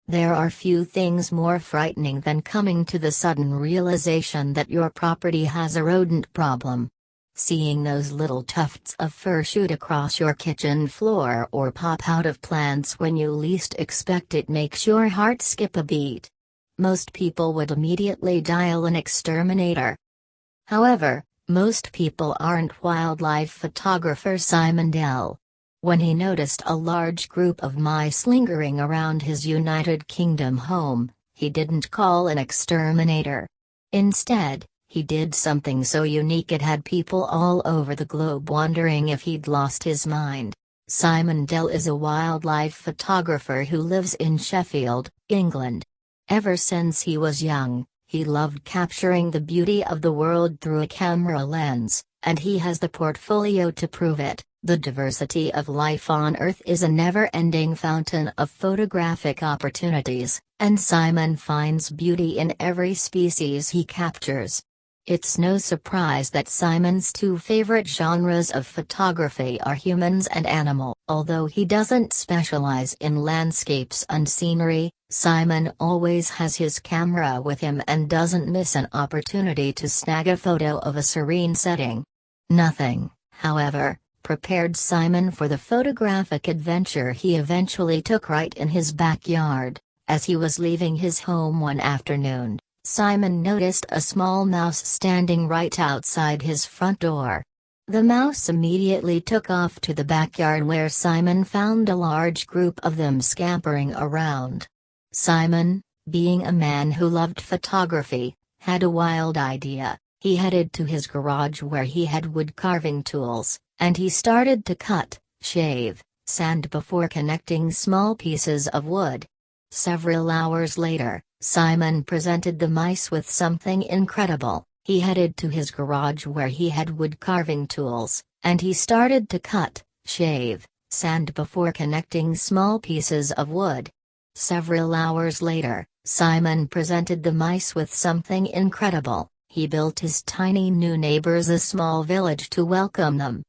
There are few things more frightening than coming to the sudden realization that your property has a rodent problem. Seeing those little tufts of fur shoot across your kitchen floor or pop out of plants when you least expect it makes your heart skip a beat. Most people would immediately dial an exterminator. However, most people aren't wildlife photographer Simon Dell. When he noticed a large group of mice lingering around his United Kingdom home, he didn't call an exterminator. Instead, he did something so unique it had people all over the globe wondering if he'd lost his mind. Simon Dell is a wildlife photographer who lives in Sheffield, England. Ever since he was young, he loved capturing the beauty of the world through a camera lens, and he has the portfolio to prove it. The diversity of life on Earth is a never-ending fountain of photographic opportunities, and Simon finds beauty in every species he captures. It's no surprise that Simon's two favorite genres of photography are humans and animal. Although he doesn't specialize in landscapes and scenery, Simon always has his camera with him and doesn't miss an opportunity to snag a photo of a serene setting. Nothing, however, prepared Simon for the photographic adventure he eventually took right in his backyard. As he was leaving his home one afternoon, Simon noticed a small mouse standing right outside his front door. The mouse immediately took off to the backyard where Simon found a large group of them scampering around. Simon, being a man who loved photography, had a wild idea. He headed to his garage where he had wood carving tools, and he started to cut, shave, sand before connecting small pieces of wood. Several hours later, Simon presented the mice with something incredible. He headed to his garage where he had wood carving tools, and he started to cut, shave, sand before connecting small pieces of wood. Several hours later, Simon presented the mice with something incredible. He built his tiny new neighbors a small village to welcome them.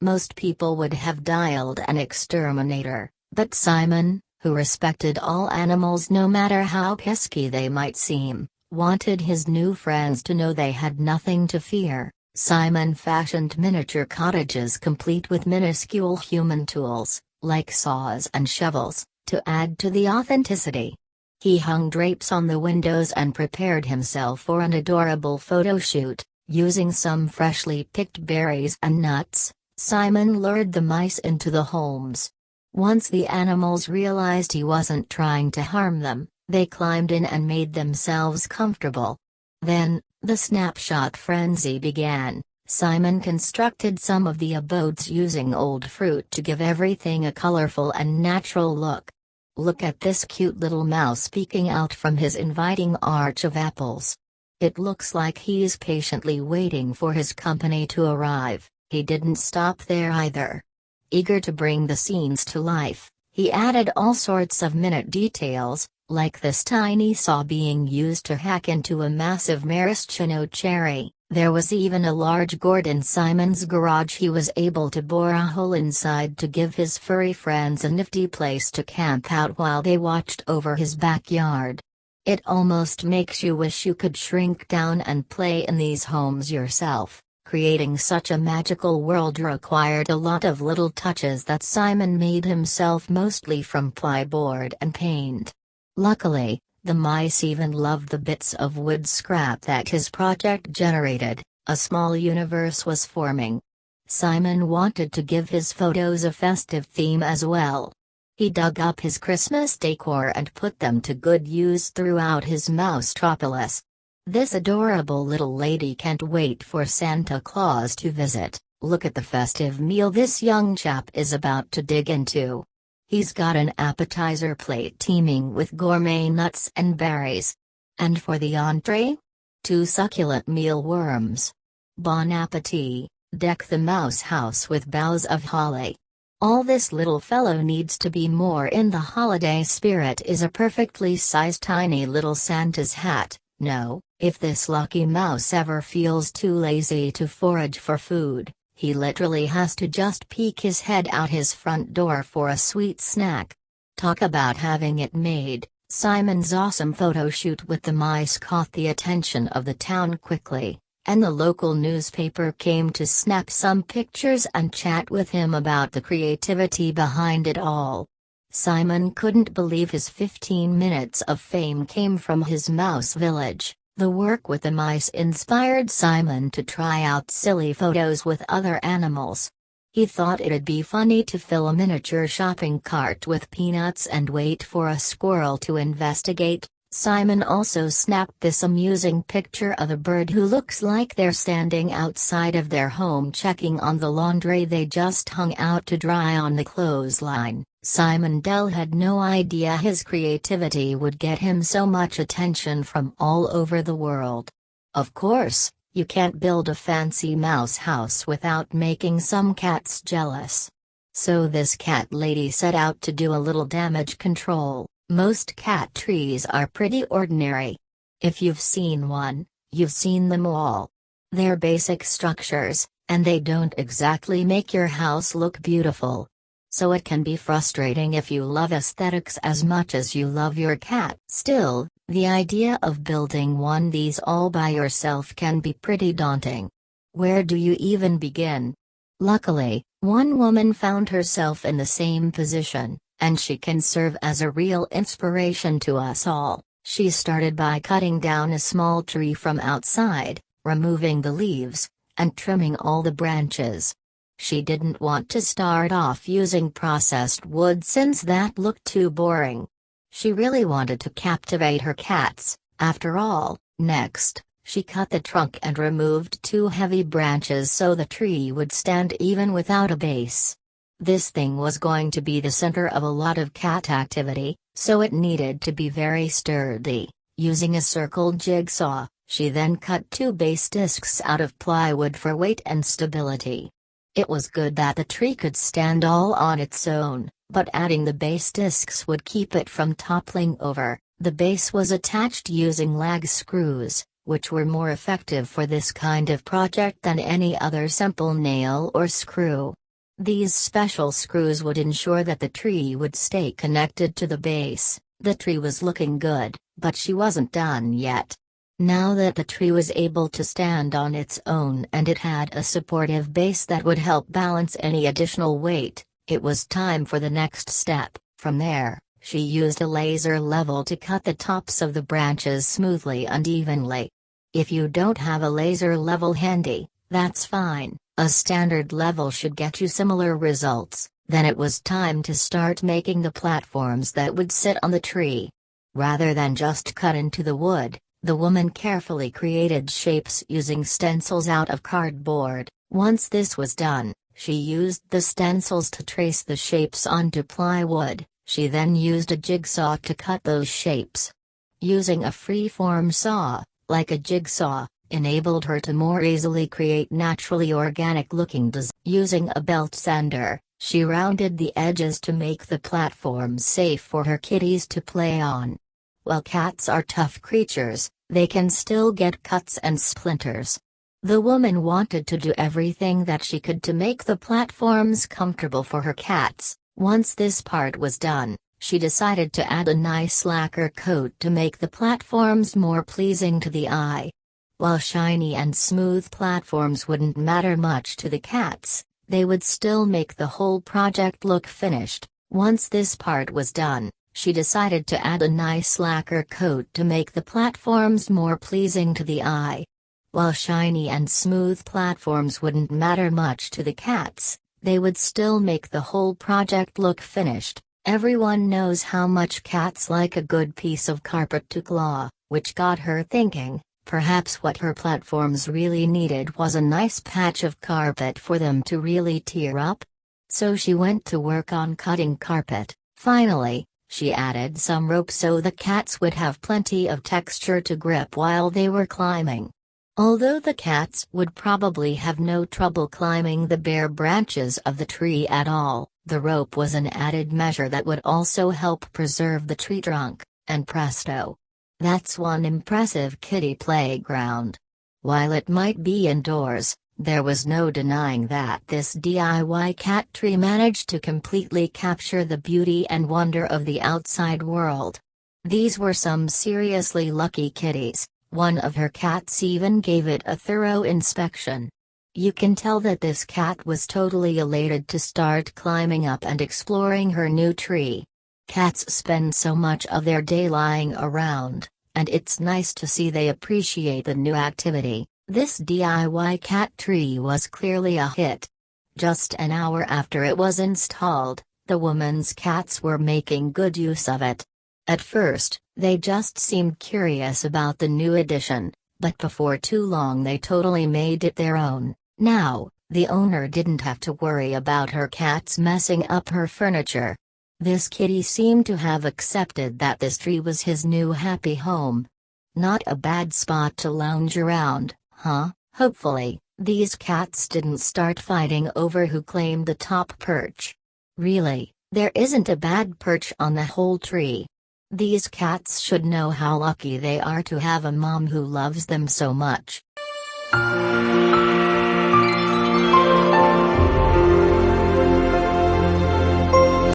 Most people would have dialed an exterminator, but Simon, who respected all animals no matter how pesky they might seem, wanted his new friends to know they had nothing to fear. Simon fashioned miniature cottages complete with minuscule human tools, like saws and shovels, to add to the authenticity. He hung drapes on the windows and prepared himself for an adorable photo shoot. Using some freshly picked berries and nuts, Simon lured the mice into the homes. Once the animals realized he wasn't trying to harm them, they climbed in and made themselves comfortable. Then, the snapshot frenzy began. Simon constructed some of the abodes using old fruit to give everything a colorful and natural look. Look at this cute little mouse peeking out from his inviting arch of apples. It looks like he's patiently waiting for his company to arrive. He didn't stop there either. Eager to bring the scenes to life, he added all sorts of minute details, like this tiny saw being used to hack into a massive maraschino cherry. There was even a larch gourd in Simon's garage. He was able to bore a hole inside to give his furry friends a nifty place to camp out while they watched over his backyard. It almost makes you wish you could shrink down and play in these homes yourself. Creating such a magical world required a lot of little touches that Simon made himself, mostly from plyboard and paint. Luckily, the mice even loved the bits of wood scrap that his project generated. A small universe was forming. Simon wanted to give his photos a festive theme as well. He dug up his Christmas decor and put them to good use throughout his mousetropolis. This adorable little lady can't wait for Santa Claus to visit. Look at the festive meal this young chap is about to dig into. He's got an appetizer plate teeming with gourmet nuts and berries. And for the entree? 2 succulent mealworms. Bon appetit, deck the mouse house with boughs of holly. All this little fellow needs to be more in the holiday spirit is a perfectly sized tiny little Santa's hat. No, if this lucky mouse ever feels too lazy to forage for food, he literally has to just peek his head out his front door for a sweet snack. Talk about having it made. Simon's awesome photo shoot with the mice caught the attention of the town quickly, and the local newspaper came to snap some pictures and chat with him about the creativity behind it all. Simon couldn't believe his 15 minutes of fame came from his mouse village. The work with the mice inspired Simon to try out silly photos with other animals. He thought it'd be funny to fill a miniature shopping cart with peanuts and wait for a squirrel to investigate. Simon also snapped this amusing picture of a bird who looks like they're standing outside of their home checking on the laundry they just hung out to dry on the clothesline. Simon Dell had no idea his creativity would get him so much attention from all over the world. Of course, you can't build a fancy mouse house without making some cats jealous. So this cat lady set out to do a little damage control. Most cat trees are pretty ordinary. If you've seen one, you've seen them all. They're basic structures, and they don't exactly make your house look beautiful. So it can be frustrating if you love aesthetics as much as you love your cat. Still, the idea of building one these all by yourself can be pretty daunting. Where do you even begin? Luckily, one woman found herself in the same position, and she can serve as a real inspiration to us all. She started by cutting down a small tree from outside, removing the leaves, and trimming all the branches. She didn't want to start off using processed wood since that looked too boring. She really wanted to captivate her cats, after all. Next, she cut the trunk and removed 2 heavy branches so the tree would stand even without a base. This thing was going to be the center of a lot of cat activity, so it needed to be very sturdy. Using a circle jigsaw, she then cut 2 base discs out of plywood for weight and stability. It was good that the tree could stand all on its own, but adding the base discs would keep it from toppling over. The base was attached using lag screws, which were more effective for this kind of project than any other simple nail or screw. These special screws would ensure that the tree would stay connected to the base. The tree was looking good, but she wasn't done yet. Now that the tree was able to stand on its own and it had a supportive base that would help balance any additional weight, it was time for the next step. From there, she used a laser level to cut the tops of the branches smoothly and evenly. If you don't have a laser level handy, that's fine, a standard level should get you similar results. Then it was time to start making the platforms that would sit on the tree. Rather than just cut into the wood, the woman carefully created shapes using stencils out of cardboard. Once this was done, she used the stencils to trace the shapes onto plywood. She then used a jigsaw to cut those shapes. Using a free-form saw, like a jigsaw, enabled her to more easily create naturally organic-looking designs. Using a belt sander, she rounded the edges to make the platforms safe for her kitties to play on. While cats are tough creatures, they can still get cuts and splinters. The woman wanted to do everything that she could to make the platforms comfortable for her cats. Once this part was done, she decided to add a nice lacquer coat to make the platforms more pleasing to the eye. While shiny and smooth platforms wouldn't matter much to the cats, they would still make the whole project look finished. Once this part was done, she decided to add a nice lacquer coat to make the platforms more pleasing to the eye. While shiny and smooth platforms wouldn't matter much to the cats, they would still make the whole project look finished. Everyone knows how much cats like a good piece of carpet to claw, which got her thinking, perhaps what her platforms really needed was a nice patch of carpet for them to really tear up. So she went to work on cutting carpet. Finally, she added some rope so the cats would have plenty of texture to grip while they were climbing. Although the cats would probably have no trouble climbing the bare branches of the tree at all, the rope was an added measure that would also help preserve the tree trunk, and presto! That's one impressive kitty playground. While it might be indoors, there was no denying that this DIY cat tree managed to completely capture the beauty and wonder of the outside world. These were some seriously lucky kitties. One of her cats even gave it a thorough inspection. You can tell that this cat was totally elated to start climbing up and exploring her new tree. Cats spend so much of their day lying around, and it's nice to see they appreciate the new activity. This DIY cat tree was clearly a hit. Just an hour after it was installed, the woman's cats were making good use of it. At first, they just seemed curious about the new addition, but before too long they totally made it their own. Now, the owner didn't have to worry about her cats messing up her furniture. This kitty seemed to have accepted that this tree was his new happy home. Not a bad spot to lounge around, huh? Hopefully, these cats didn't start fighting over who claimed the top perch. Really, there isn't a bad perch on the whole tree. These cats should know how lucky they are to have a mom who loves them so much.